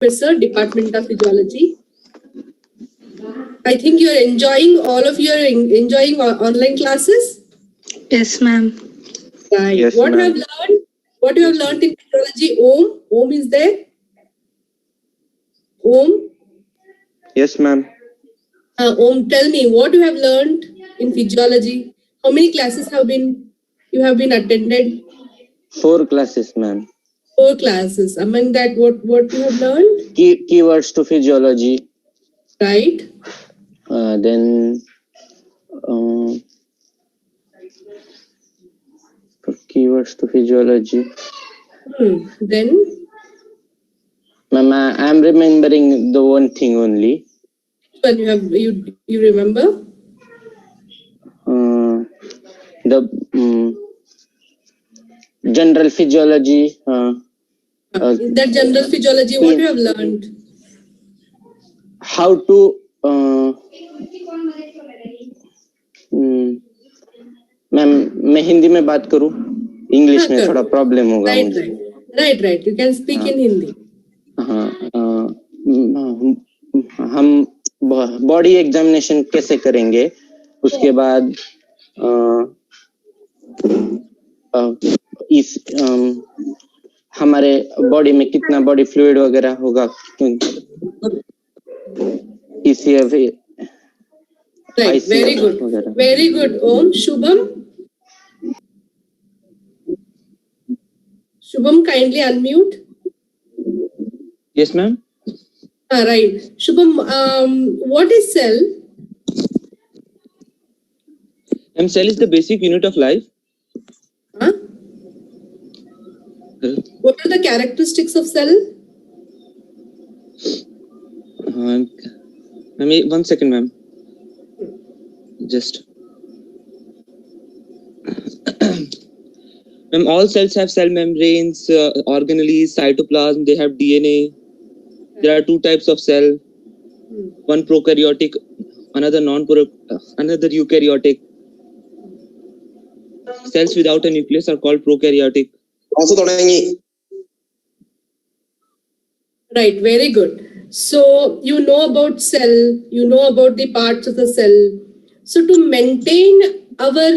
Professor, Department of Physiology. I think you're enjoying, all of you are enjoying online classes? Yes, ma'am. Right. Yes, What you ma'am. have learned? What you have learned in physiology? Om? Om is there? Om? Yes, ma'am. Om, tell me, what you have learned in physiology? How many classes you have been attended? 4 classes, ma'am. 4 classes. Among that, what you have learned? Keywords to physiology. Right. Then keywords to physiology. Then? Ma'am, I am remembering the one thing only. When you remember? The general physiology. In that general physiology, what you have learned? How to ma'am मैं हिंदी में बात करूं, English में थोड़ा problem होगा मुझे. Right you can speak in Hindi. हम body examination कैसे करेंगे, उसके बाद इस हमारे बॉडी में कितना बॉडी फ्लूइड वगैरह होगा, PCF. Right, very good. Om. Shubham, kindly unmute. Yes, ma'am. Right. Shubham, what is cell? Cell is the basic unit of life. Huh? What are the characteristics of cell? One second, ma'am. Just. Ma'am, all cells have cell membranes, organelles, cytoplasm. They have DNA. There are 2 types of cell. One prokaryotic, another another eukaryotic. Cells without a nucleus are called prokaryotic. Right, very good. So you know about cell, you know about the parts of the cell. So to maintain our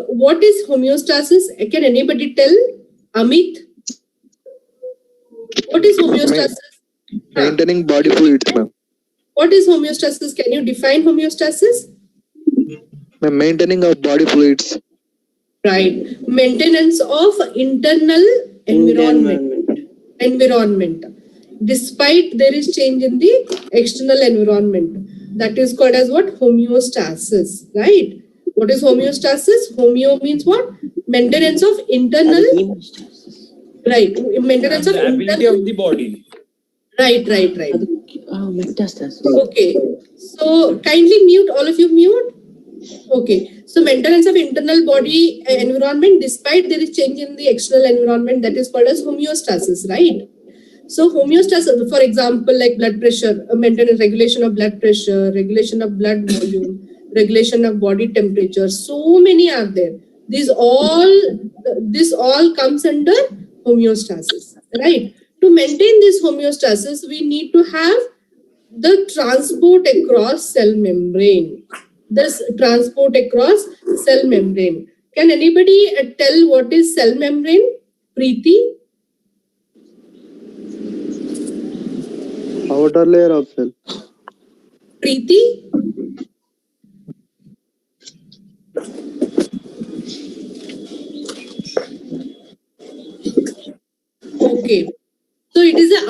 what is homeostasis? Can anybody tell? Amit, what is homeostasis? Maintaining body fluids, ma'am. What is homeostasis? Can you define homeostasis? Maintaining of body fluids. Right. Maintenance of internal environment. Despite there is change in the external environment. That is called as what? Homeostasis. Right. What is homeostasis? Homeo means what? Maintenance of internal. Right. Maintenance of ability of the body. Right. Okay. So kindly mute, all of you mute. Okay. So maintenance of internal body environment despite there is change in the external environment, that is called as homeostasis, right? So homeostasis, for example, like blood pressure, maintenance, regulation of blood pressure, regulation of blood volume, regulation of body temperature. So many are there. This all comes under homeostasis, right? To maintain this homeostasis, we need to have the transport across cell membrane. This transport across cell membrane. Can anybody tell what is cell membrane? Preeti? Outer layer of cell. Preeti? Okay. So it is the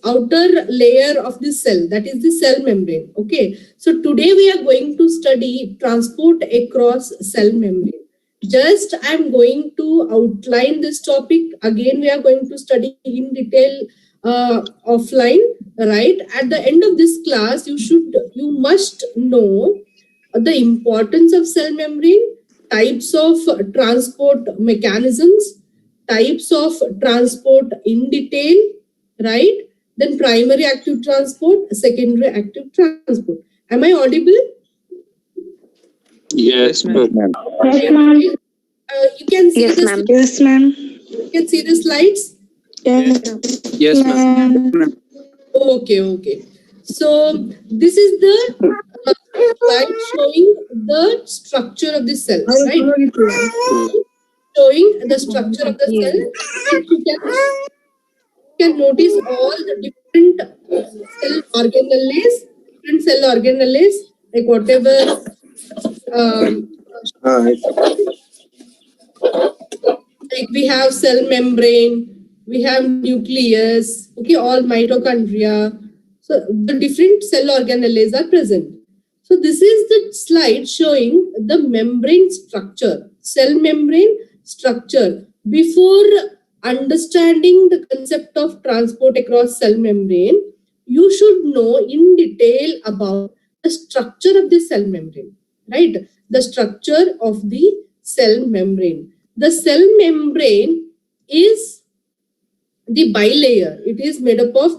outer layer of the cell, that is the cell membrane. Okay. So today we are going to study transport across cell membrane. Just I am going to outline this topic. Again, we are going to study in detail offline, right? At the end of this class, you must know the importance of cell membrane, types of transport mechanisms, types of transport in detail, right? Then primary active transport, secondary active transport. Am I audible? Yes, ma'am. Yes, ma'am. You can see Yes, this. ma'am. Yes, ma'am. You can see the slides. Yes, ma'am. Okay. So this is the slide showing the structure of the cell, right? Showing the structure of the cell. You can notice all the different cell organelles, like whatever like we have cell membrane, we have nucleus, okay, all mitochondria. So the different cell organelles are present. So this is the slide showing the membrane structure, cell membrane structure. Before understanding the concept of transport across cell membrane, you should know in detail about the structure of the cell membrane, right? The structure of the cell membrane. The cell membrane is the bilayer. It is made up of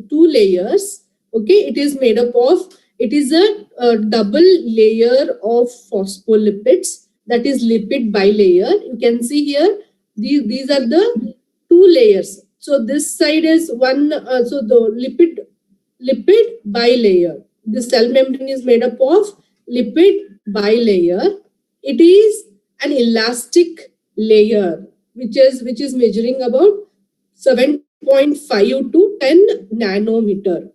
two layers. Okay, it is made up of, it is a double layer of phospholipids, that is lipid bilayer. You can see here, these are the two layers. So this side is one, so the lipid bilayer. The cell membrane is made up of lipid bilayer. It is an elastic layer which is measuring about 7.5 to 10 nanometer.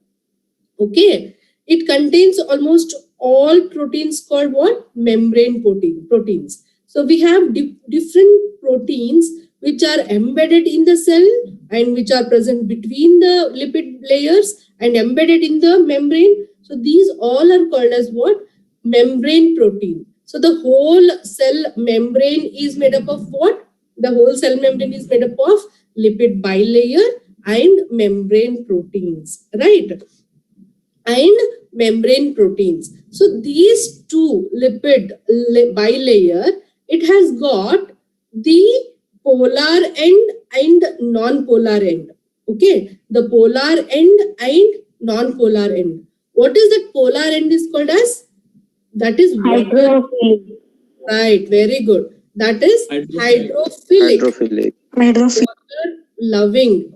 Okay, it contains almost all proteins called what? Membrane proteins. So we have different proteins which are embedded in the cell and which are present between the lipid layers and embedded in the membrane. So these all are called as what? Membrane protein. So the whole cell membrane is made up of what? The whole cell membrane is made up of lipid bilayer and membrane proteins, right? And membrane proteins. So these two lipid bilayer, it has got the polar end and non-polar end. Okay, the polar end and non-polar end. What is that polar end is called as? That is water. Right, very good. That is hydrophilic.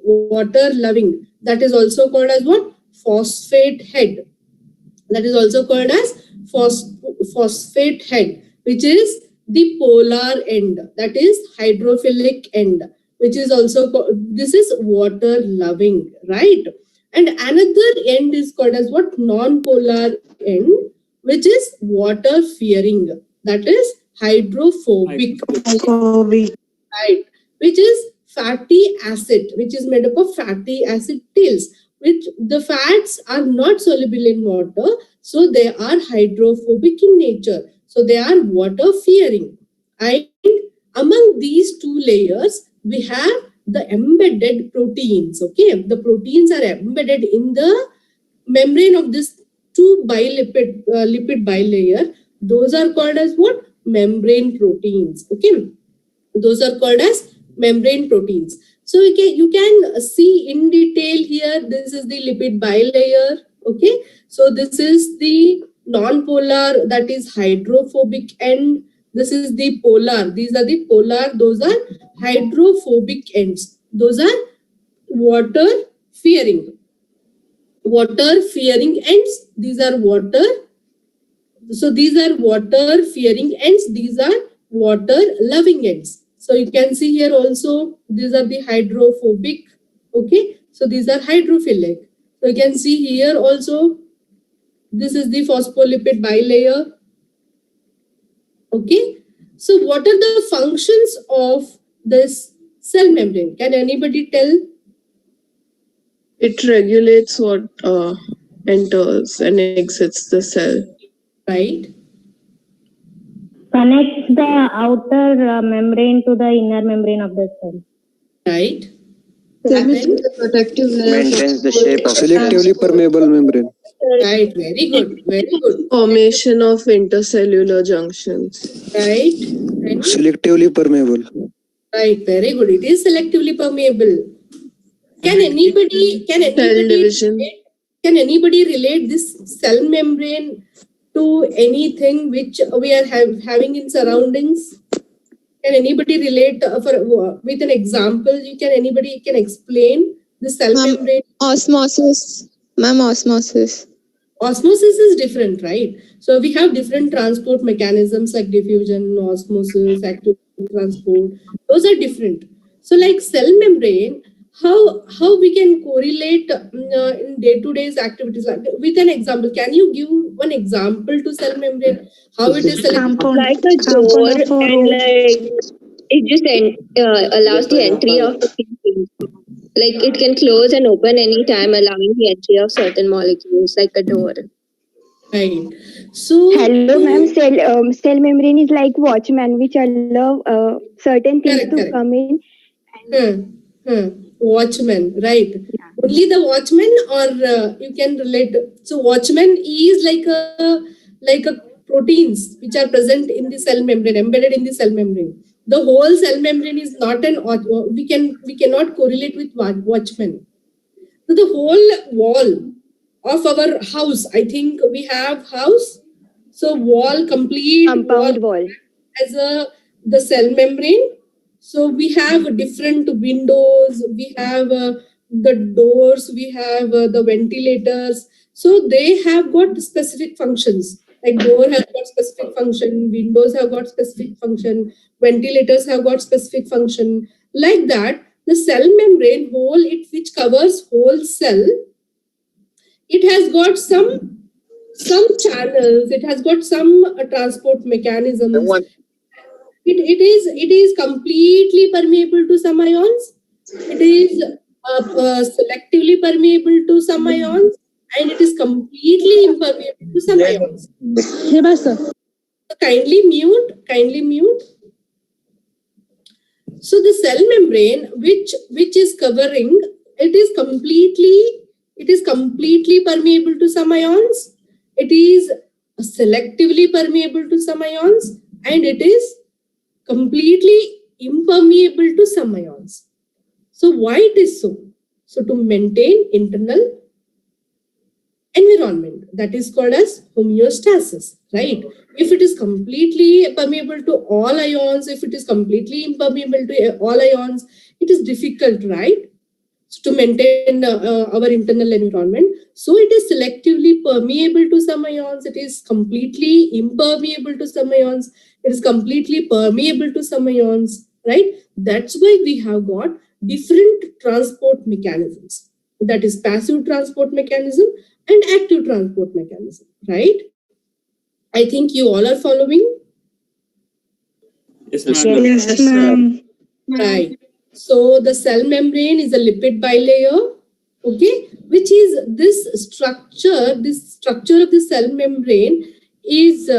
Water loving. That is also called as what? Phosphate head. That is also called as phosphate head, which is the polar end. That is hydrophilic end, which is also this is water loving, right? And another end is called as what? Non-polar end, which is water fearing. That is hydrophobic. Right, which is fatty acid, which is made up of fatty acid tails, which the fats are not soluble in water, so they are hydrophobic in nature. So they are water fearing. And among these two layers, we have the embedded proteins. Okay, the proteins are embedded in the membrane of this two lipid bilayer. Those are called as what? Membrane proteins. Okay, those are called as membrane proteins. So you can see in detail here, this is the lipid bilayer. Okay, so this is the non-polar, that is hydrophobic end. This is the polar, these are the polar, those are hydrophobic ends. Those are water fearing ends. These are water. So these are water fearing ends. These are water loving ends. So you can see here also, these are the hydrophobic. Okay, so these are hydrophilic. So you can see here also, this is the phospholipid bilayer. Okay, so what are the functions of this cell membrane? Can anybody tell? It regulates what enters and exits the cell. Right. Connects the outer membrane to the inner membrane of the cell. Right. Protective layer. Maintains the shape of Selectively permeable membrane. Right. Very good. Very good. Formation of intercellular junctions. Right. Selectively permeable. Right. Very good. It is selectively permeable. Can Cell anybody division. Can anybody relate this cell membrane to anything which we are having in surroundings? Can anybody relate with an example? Anybody can explain the cell membrane? Osmosis. Ma'am, osmosis. Osmosis is different, right? So we have different transport mechanisms like diffusion, osmosis, active transport. Those are different. So like cell membrane, how we can correlate in day-to-day activities? Like, with an example, can you give one example to cell membrane? How it is Compound. Like a door, and like it just allows the entry of things. Like it can close and open anytime, allowing the entry of certain molecules, like a door. Right. So Hello, ma'am. Cell membrane is like watchman, which allow certain things Correct, to correct. come in. Watchman, right? Only the watchman, or you can relate. So watchman is like a proteins which are present in the cell membrane, embedded in the cell membrane. The whole cell membrane is not we cannot correlate with watchman. So the whole wall of our house, I think we have house. So wall, complete Compound wall. as the cell membrane. So we have different windows, we have the doors, we have the ventilators. So they have got specific functions. Like door has got specific function, windows have got specific function, ventilators have got specific function. Like that, the cell membrane whole, which covers whole cell, it has got some channels, it has got some transport mechanisms. It is completely permeable to some ions. It is selectively permeable to some ions, and it is completely impermeable to some ions. Kindly mute. So the cell membrane, which is covering, it is completely permeable to some ions. It is selectively permeable to some ions, and it is completely impermeable to some ions. So why it is so? So to maintain internal environment, that is called as homeostasis, right? If it is completely permeable to all ions, if it is completely impermeable to all ions, it is difficult, right? So to maintain our internal environment. So it is selectively permeable to some ions, it is completely impermeable to some ions, it is completely permeable to some ions, right? That's why we have got different transport mechanisms. That is passive transport mechanism and active transport mechanism, right? I think you all are following. Yes, ma'am. Yes, ma'am. Right. So the cell membrane is a lipid bilayer, okay, which is this structure of the cell membrane is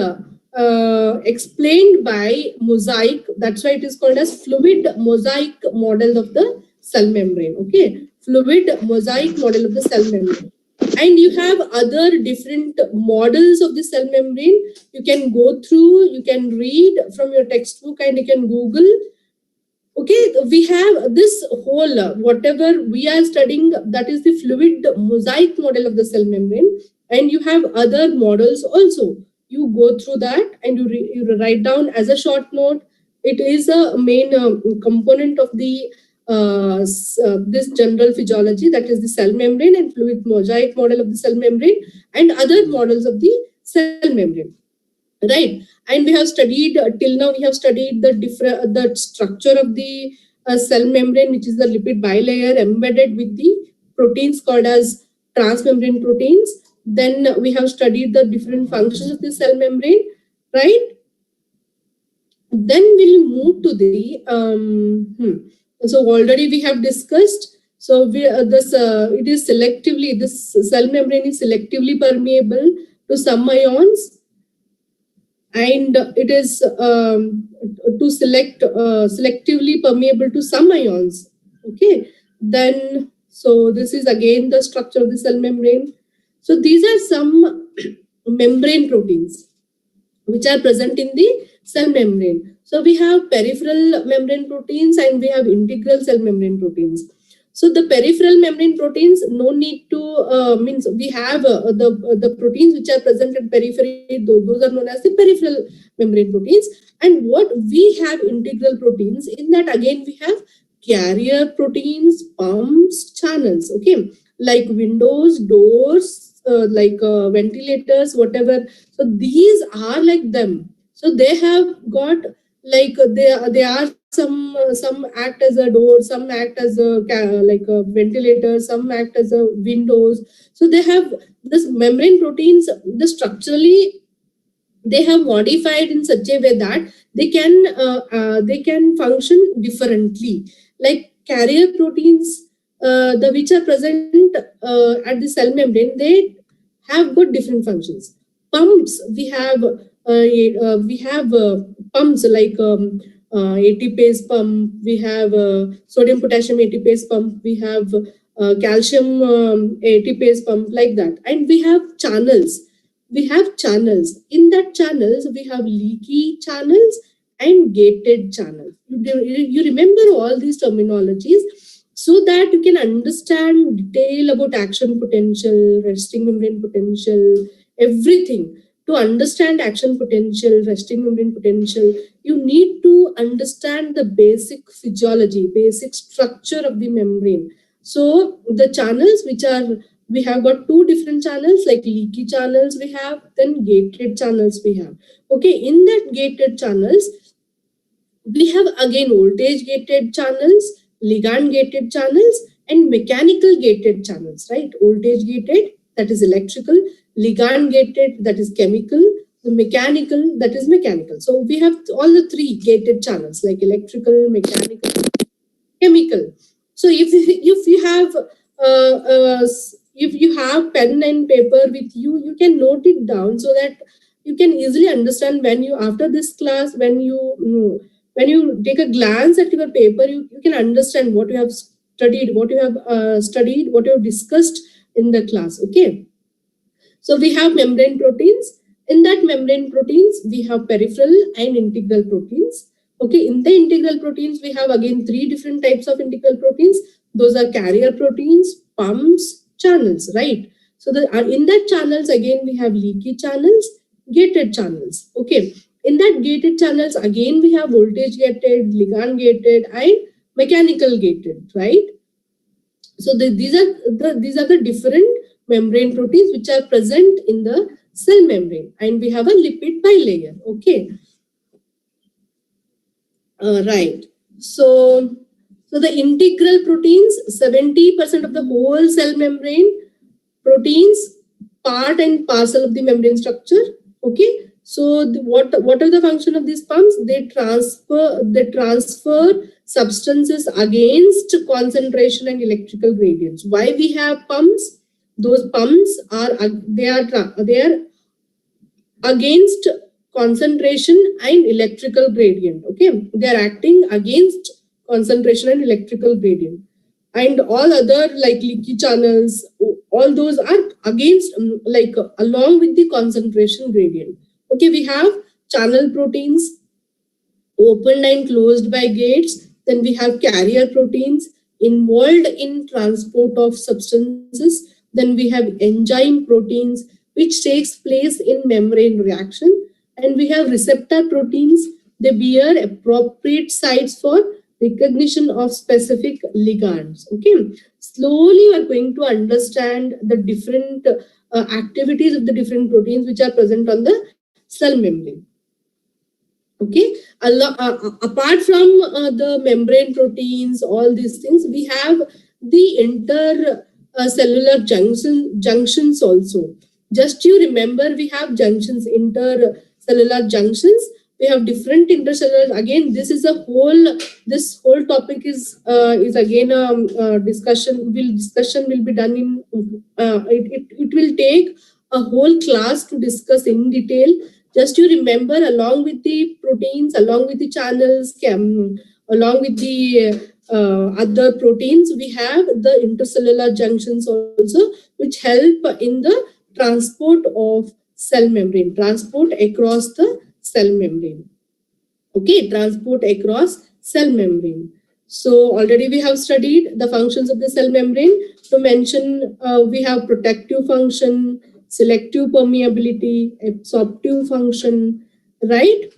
explained by mosaic. That's why it is called as fluid mosaic model of the cell membrane, okay, fluid mosaic model of the cell membrane. And you have other different models of the cell membrane. You can go through, you can read from your textbook, and you can Google. Okay, we have this whole, whatever we are studying, that is the fluid mosaic model of the cell membrane. And you have other models also. You go through that and you write down as a short note. It is a main component of the this general physiology, that is the cell membrane and fluid mosaic model of the cell membrane and other models of the cell membrane, right? And we have studied till now, we have studied the structure of the cell membrane, which is the lipid bilayer embedded with the proteins called as transmembrane proteins. Then we have studied the different functions of the cell membrane, right? Then we'll move to the so already we have discussed. So it is selectively, this cell membrane is selectively permeable to some ions, and it is selectively permeable to some ions, okay. Then so this is again the structure of the cell membrane. So these are some membrane proteins which are present in the cell membrane. So we have peripheral membrane proteins and we have integral cell membrane proteins. So the peripheral membrane proteins, no need to means we have the proteins which are present at periphery. Those are known as the peripheral membrane proteins. And what we have integral proteins, in that again we have carrier proteins, pumps, channels. Okay, like windows, doors, like ventilators, whatever. So these are like them. So they have got like they are some act as a door, some act as a like a ventilator, some act as a windows. So they have this membrane proteins. The structurally they have modified in such a way that they can function differently. Like carrier proteins, the which are present at the cell membrane, they have got different functions. Pumps, we have pumps like ATPase pump, we have sodium potassium ATPase pump, we have calcium ATPase pump, like that. And we have channels. We have channels. In that channels, we have leaky channels and gated channels. You remember all these terminologies so that you can understand detail about action potential, resting membrane potential, everything. To understand action potential, resting membrane potential, you need to understand the basic physiology, basic structure of the membrane. So the channels which are, we have got two different channels, like leaky channels we have, then gated channels we have. Okay, in that gated channels, we have again voltage gated channels, ligand gated channels, and mechanical gated channels, right? Voltage gated, that is electrical, ligand gated, that is chemical, the mechanical, that is mechanical. So we have all the three gated channels, like electrical, mechanical, chemical. So if you have if you have pen and paper with you, you can note it down so that you can easily understand when you, after this class, when you take a glance at your paper, you can understand what you have studied, what you have discussed in the class. Okay. So we have membrane proteins. In that membrane proteins, we have peripheral and integral proteins. Okay, in the integral proteins, we have again three different types of integral proteins. Those are carrier proteins, pumps, channels, right? So in that channels, again, we have leaky channels, gated channels. Okay, in that gated channels, again, we have voltage gated, ligand gated, and mechanical gated, right? So these are the different membrane proteins which are present in the cell membrane, and we have a lipid bilayer. Okay, right. So the integral proteins, 70% of the whole cell membrane proteins, part and parcel of the membrane structure. Okay, so what are the function of these pumps? They transfer substances against concentration and electrical gradients. Why we have pumps? Those pumps are against concentration and electrical gradient. Okay, they are acting against concentration and electrical gradient. And all other like leaky channels, all those are against along with the concentration gradient. Okay, we have channel proteins opened and closed by gates. Then we have carrier proteins involved in transport of substances. Then we have enzyme proteins which takes place in membrane reaction. And we have receptor proteins. They bear appropriate sites for recognition of specific ligands. Okay, slowly we are going to understand the different activities of the different proteins which are present on the cell membrane. Okay, apart from the membrane proteins, all these things, we have the intercellular junctions also. Just you remember, we have junctions, intercellular junctions. We have different intercellular. Again, this whole topic is again a discussion. Discussion will be done in. It will take a whole class to discuss in detail. Just you remember, along with the proteins, along with the channels, along with the other proteins, we have the intercellular junctions also, which help in the transport of cell membrane, transport across the cell membrane. Okay, transport across cell membrane. So already we have studied the functions of the cell membrane. To mention, we have protective function, selective permeability, absorptive function, right?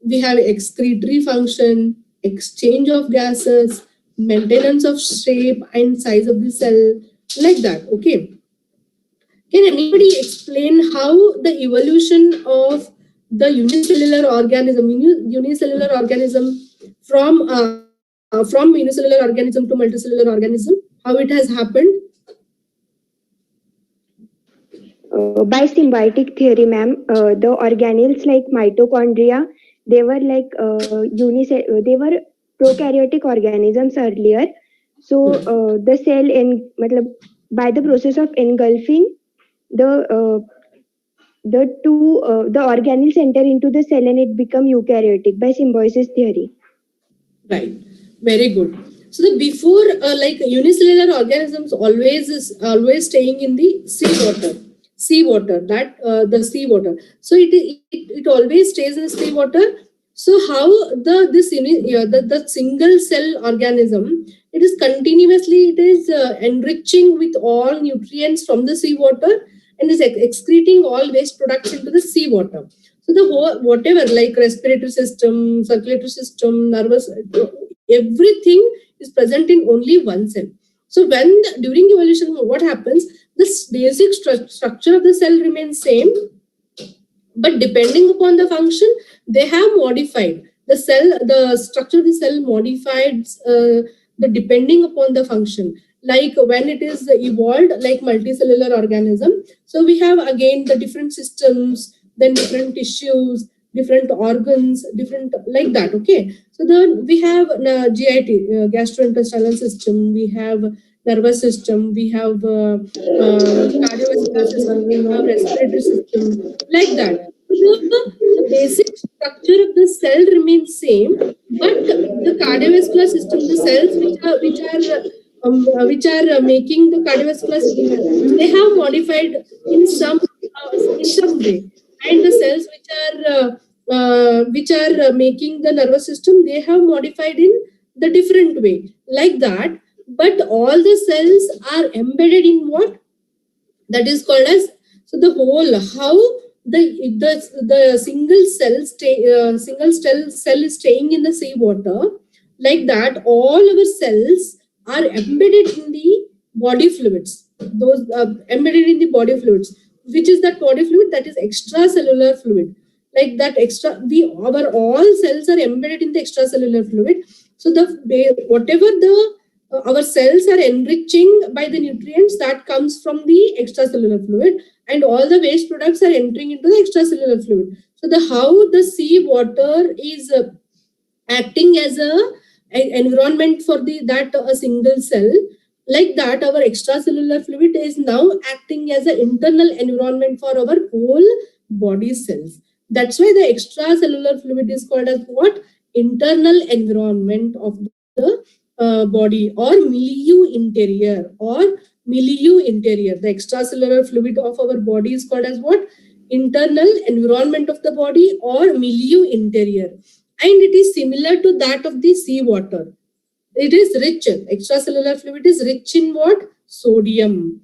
We have excretory function, exchange of gases, maintenance of shape and size of the cell, like that. Okay. Can anybody explain how the evolution of the unicellular organism from unicellular organism to multicellular organism, how it has happened? By symbiotic theory, ma'am, the organelles like mitochondria, they were like they were prokaryotic organisms earlier. So the cell by the process of engulfing the organelles enter into the cell and it become eukaryotic by symbiosis theory. Right, very good. So the before like unicellular organisms always staying in the seawater. The seawater. So it always stays in the seawater. So how the single cell organism, it is continuously enriching with all nutrients from the seawater and is excreting all waste products into the seawater. So the whole whatever like respiratory system, circulatory system, nervous, everything is present in only one cell. So during evolution, what happens? This basic structure of the cell remains same, but depending upon the function, they have modified the cell. The structure of the cell modified depending upon the function. Like when it is evolved, like multicellular organism. So we have again the different systems, then different tissues, different organs, different like that. Okay. So then we have GIT, gastrointestinal system. We have nervous system. We have cardiovascular system. We have respiratory system, like that. So the basic structure of the cell remains same, but the cardiovascular system, the cells which are making the cardiovascular system, they have modified in some way, and the cells which are making the nervous system, they have modified in the different way, like that. But all the cells are embedded in what? That is called as, so the whole, how the single cell is staying in the seawater, like that. All our cells are embedded in the body fluids. Those embedded in the body fluids. Which is that body fluid? That is extracellular fluid. Like that our all cells are embedded in the extracellular fluid. So whatever our cells are enriching by the nutrients, that comes from the extracellular fluid, and all the waste products are entering into the extracellular fluid. So how the sea water is acting as an environment for a single cell, like that our extracellular fluid is now acting as an internal environment for our whole body cells. That's why the extracellular fluid is called as what? Internal environment of the body, or milieu interior, The extracellular fluid of our body is called as what? Internal environment of the body, or milieu interior. And it is similar to that of the seawater. It is rich. Extracellular fluid is rich in what? Sodium.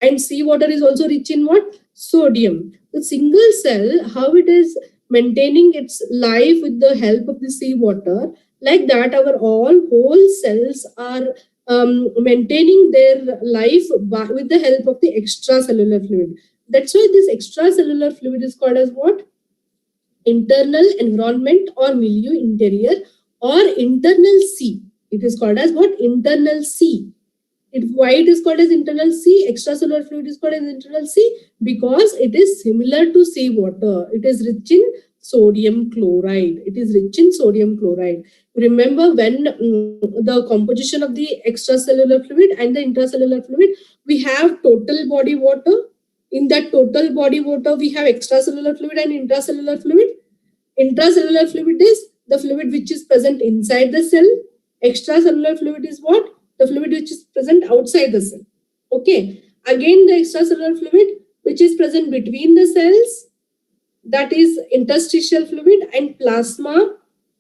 And seawater is also rich in what? Sodium. The single cell, how it is maintaining its life with the help of the seawater, like that our whole cells are maintaining their life with the help of the extracellular fluid. That's why this extracellular fluid is called as what? Internal environment, or milieu interior, or internal sea. It is called as what? Internal sea. Why it is called as internal sea? Extracellular fluid is called as internal sea because it is similar to seawater. It is rich in sodium chloride. Remember when the composition of the extracellular fluid and the intracellular fluid, we have total body water. In that total body water, we have extracellular fluid and intracellular fluid. Intracellular fluid is the fluid which is present inside the cell. Extracellular fluid is what? The fluid which is present outside the cell. Okay. Again, the extracellular fluid which is present between the cells, that is interstitial fluid, and plasma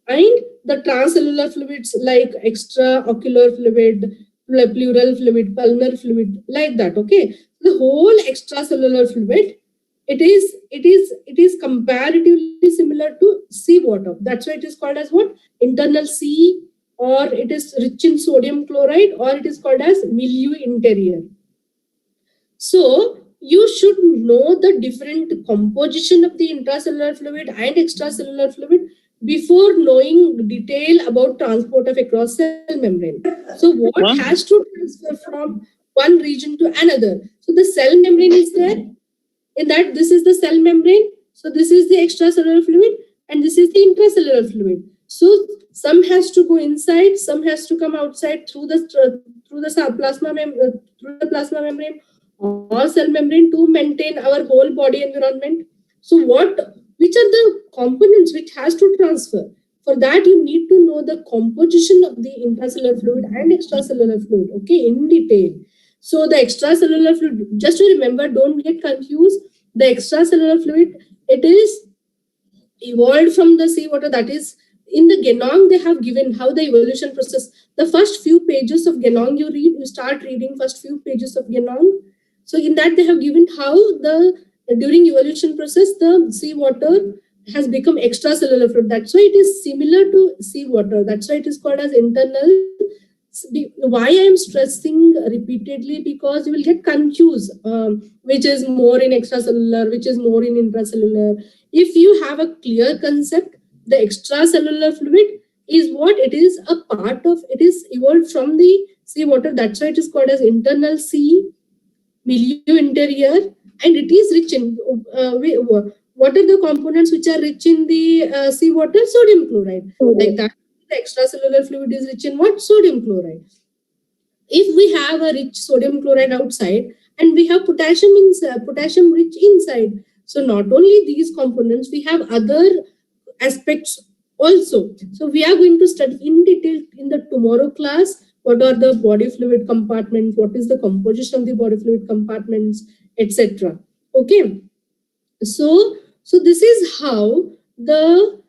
and the transcellular fluids like extraocular fluid, pleural fluid, pulmonary fluid, like that. Okay, the whole extracellular fluid, it is comparatively similar to seawater. That's why it is called as what? Internal sea, or it is rich in sodium chloride, or it is called as milieu interior. So you should know the different composition of the intracellular fluid and extracellular fluid before knowing detail about transport of across cell membrane. So what has to transfer from one region to another? So the cell membrane is there. In that, this is the cell membrane. So this is the extracellular fluid, and this is the intracellular fluid. So some has to go inside, some has to come outside through the plasma membrane or cell membrane to maintain our whole body environment. So which are the components which has to transfer? For that, you need to know the composition of the intracellular fluid and extracellular fluid, okay, in detail. So the extracellular fluid, just to remember, don't get confused. The extracellular fluid, it is evolved from the seawater. That is, in the Genong, they have given how the evolution process. The first few pages of Genong you start reading first few pages of Genong. So in that, they have given how during evolution process, the seawater has become extracellular fluid. That's why it is similar to seawater. That's why it is called as internal. Why I am stressing repeatedly, because you will get confused, which is more in extracellular, which is more in intracellular. If you have a clear concept, the extracellular fluid is what it is a part of. It is evolved from the seawater. That's why it is called as internal sea, milieu interior, and it is rich in what are the components which are rich in the seawater? Sodium chloride. Like that, the extracellular fluid is rich in what? Sodium chloride. If we have a rich sodium chloride outside and we have potassium rich inside, so not only these components, we have other aspects also. So we are going to study in detail in the tomorrow class. What are the body fluid compartments? What is the composition of the body fluid compartments, etc. Okay. So this is how the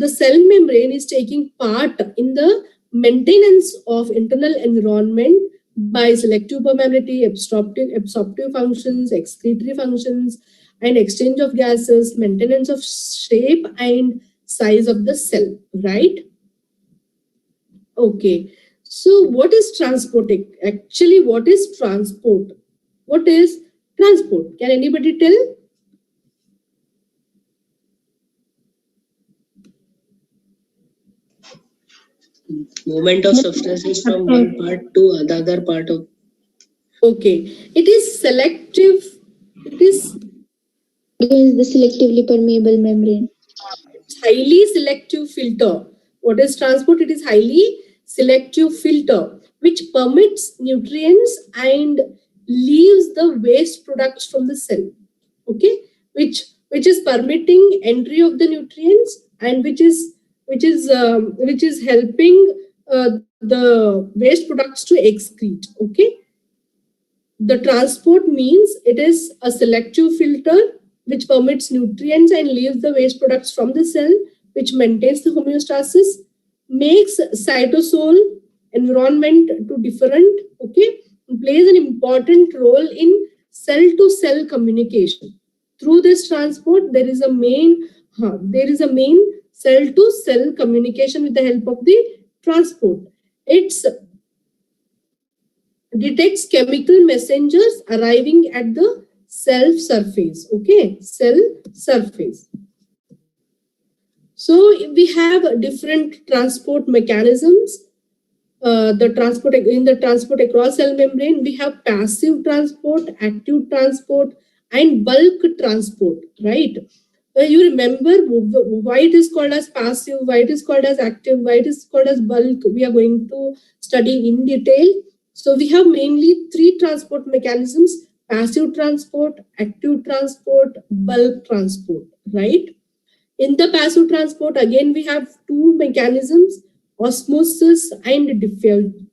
cell membrane is taking part in the maintenance of internal environment by selective permeability, absorptive functions, excretory functions, and exchange of gases, maintenance of shape and size of the cell, right? Okay. So what is transport? Actually, what is transport? What is transport? Can anybody tell? Movement of substances from one part to another part of. Okay. It is selective. It is the selectively permeable membrane. Highly selective filter. What is transport? It is highly selective filter which permits nutrients and leaves the waste products from the cell. Okay, which is permitting entry of the nutrients, and which is helping the waste products to excrete. Okay, the transport means it is a selective filter which permits nutrients and leaves the waste products from the cell, which maintains the homeostasis, makes cytosol environment to different, okay, plays an important role in cell-to-cell communication. Through this transport, there is a main cell-to-cell communication with the help of the transport. It detects chemical messengers arriving at the cell surface. Okay, cell surface. So we have different transport mechanisms. The transport across cell membrane, we have passive transport, active transport, and bulk transport, right? You remember why it is called as passive, why it is called as active, why it is called as bulk. We are going to study in detail. So we have mainly three transport mechanisms: passive transport, active transport, bulk transport, right? In the passive transport, again, we have two mechanisms: osmosis and diffusion.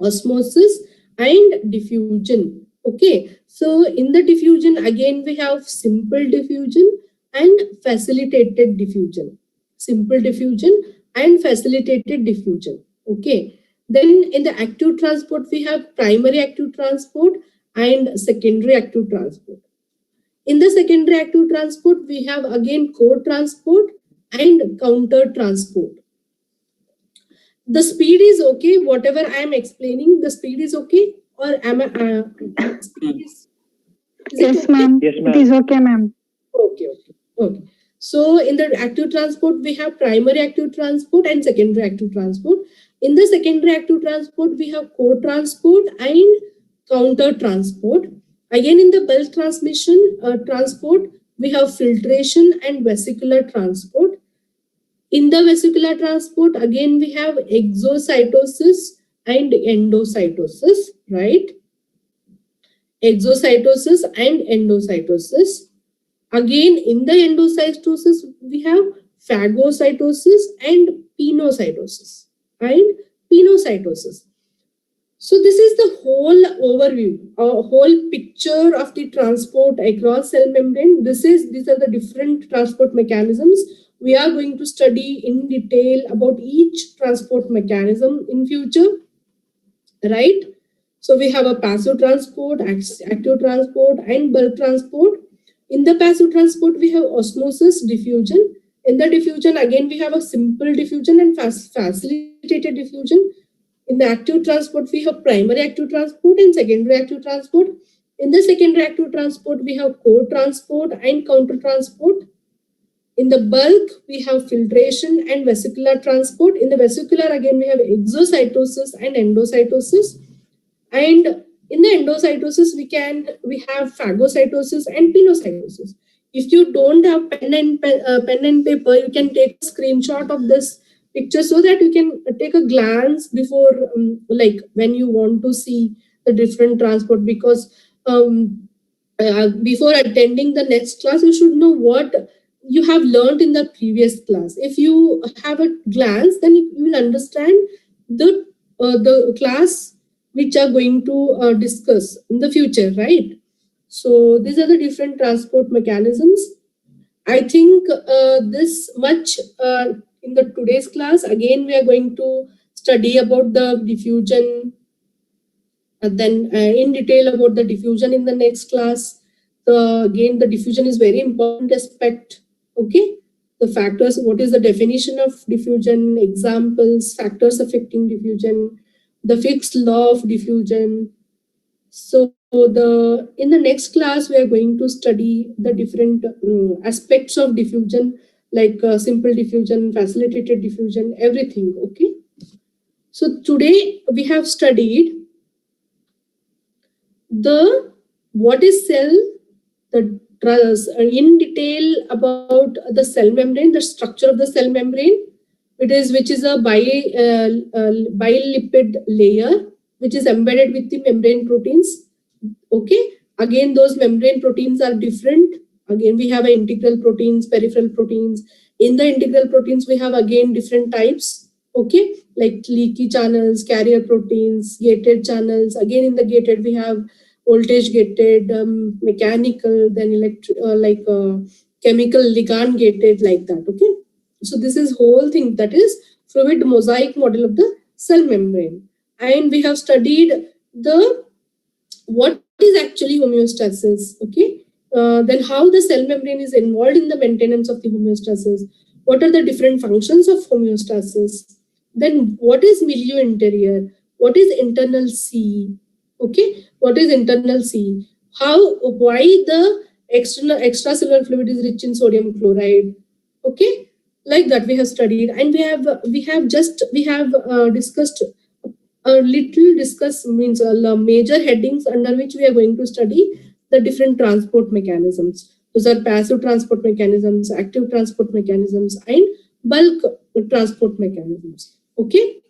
Osmosis and diffusion. Okay, so in the diffusion, again, we have simple diffusion, and facilitated diffusion. Simple diffusion and facilitated diffusion. Okay. Then in the active transport, we have primary active transport and secondary active transport. In the secondary active transport, we have again co-transport and counter transport. The speed is okay. Whatever I am explaining, the speed is okay, or am I? Speed is Yes, okay? ma'am. Yes, It ma'am. is okay, ma'am. Okay. So in the active transport, we have primary active transport and secondary active transport. In the secondary active transport, we have co-transport and counter transport. Again, in the bulk transmission transport, we have filtration and vesicular transport. In the vesicular transport, again, we have exocytosis and endocytosis, right? Exocytosis and endocytosis. Again, in the endocytosis, we have phagocytosis and pinocytosis. So this is the whole overview, a whole picture of the transport across cell membrane. These are the different transport mechanisms. We are going to study in detail about each transport mechanism in future, right? So we have a passive transport, active transport, and bulk transport. In the passive transport, we have osmosis, diffusion. In the diffusion, again, we have a simple diffusion and facilitated diffusion. In the active transport, we have primary active transport and secondary active transport. In the secondary active transport, we have co-transport and counter-transport. In the bulk, we have filtration and vesicular transport. In the vesicular, again, we have exocytosis and endocytosis. And in the endocytosis, we have phagocytosis and pinocytosis. If you don't have pen and paper, you can take a screenshot of this picture so that you can take a glance before, like when you want to see the different transport. Because before attending the next class, you should know what you have learned in the previous class. If you have a glance, then you will understand the class which are going to discuss in the future, right? So these are the different transport mechanisms. I think this much in the today's class. Again, we are going to study about the diffusion, and then in detail about the diffusion in the next class. Again, the diffusion is very important aspect. Okay, the factors. What is the definition of diffusion? Examples, factors affecting diffusion, the fixed law of diffusion. So in the next class, we are going to study the different aspects of diffusion, like simple diffusion, facilitated diffusion, everything. Okay. So today we have studied what is cell, in detail about the cell membrane, the structure of the cell membrane. Which is a bilipid layer which is embedded with the membrane proteins. Okay. Again, those membrane proteins are different. Again, we have integral proteins, peripheral proteins. In the integral proteins, we have again different types. Okay, like leaky channels, carrier proteins, gated channels. Again, in the gated, we have voltage gated, mechanical, then chemical ligand gated, like that. Okay. So this is whole thing, that is fluid mosaic model of the cell membrane. And we have studied what is actually homeostasis. Okay. Then how the cell membrane is involved in the maintenance of the homeostasis. What are the different functions of homeostasis? Then what is milieu interior? What is internal C? Okay. What is internal C? Why the extracellular fluid is rich in sodium chloride? Okay. Like that we have studied, and we have discussed means major headings under which we are going to study the different transport mechanisms. Those are passive transport mechanisms, active transport mechanisms, and bulk transport mechanisms. Okay.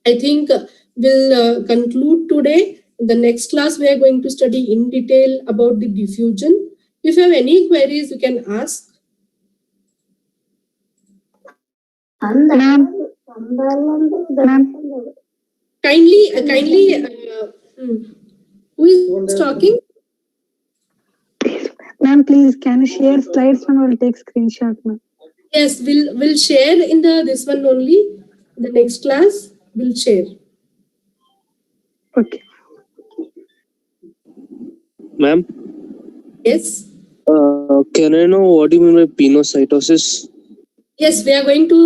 I think we'll conclude today. In the next class, we are going to study in detail about the diffusion. If you have any queries, you can ask. Ma'am. Kindly, who is talking? Ma'am, please can you share slides and we'll take screenshot, ma'am. Yes, we'll share in this one only. The next class we'll share. Okay. Ma'am, Yes. can I know what do you mean by pinocytosis? Yes, we are going to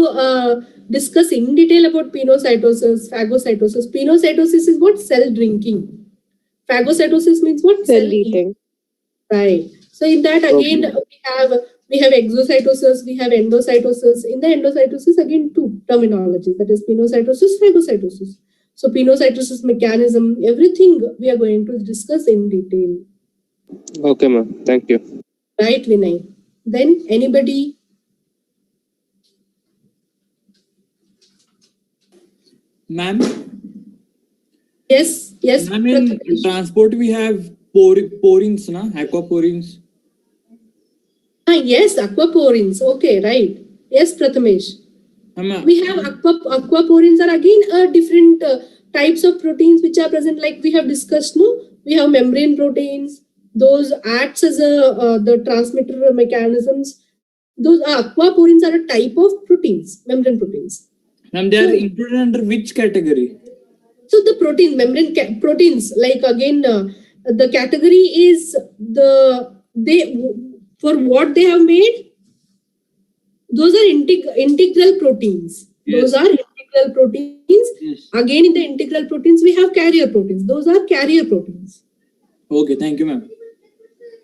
discuss in detail about pinocytosis, phagocytosis. Pinocytosis is what? Cell drinking. Phagocytosis means what? Cell eating. Right. So in that again we have exocytosis, we have endocytosis. In the endocytosis again two terminologies, that is pinocytosis, phagocytosis. So pinocytosis mechanism, everything we are going to discuss in detail. Okay, ma'am. Thank you. Right, Vinay? Then anybody? Ma'am, Yes, yes. ma'am, in transport we have porins, na? Aquaporins. Yes, aquaporins. Okay, right. Yes, Prathamesh. Ma'am, We have aquaporins are again different types of proteins which are present, like we have discussed. No, we have membrane proteins. Those acts as the transmitter mechanisms. Those aquaporins are a type of proteins, membrane proteins. ma'am, they are included under which category? So the protein membrane proteins, like again, the category is for what they have made. Those are integral proteins. Yes. Those are integral proteins. Yes. Again, in the integral proteins, we have carrier proteins. Those are carrier proteins. Okay, thank you, ma'am.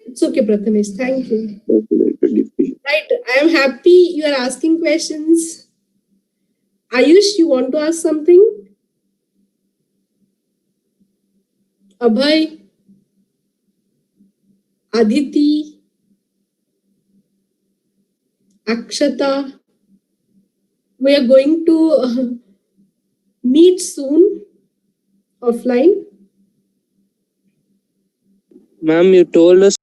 It's okay, Prathamesh. Thank you. Right. I am happy you are asking questions. Ayush, you want to ask something? Abhay? Aditi? Akshata? We are going to meet soon offline. Ma'am, you told us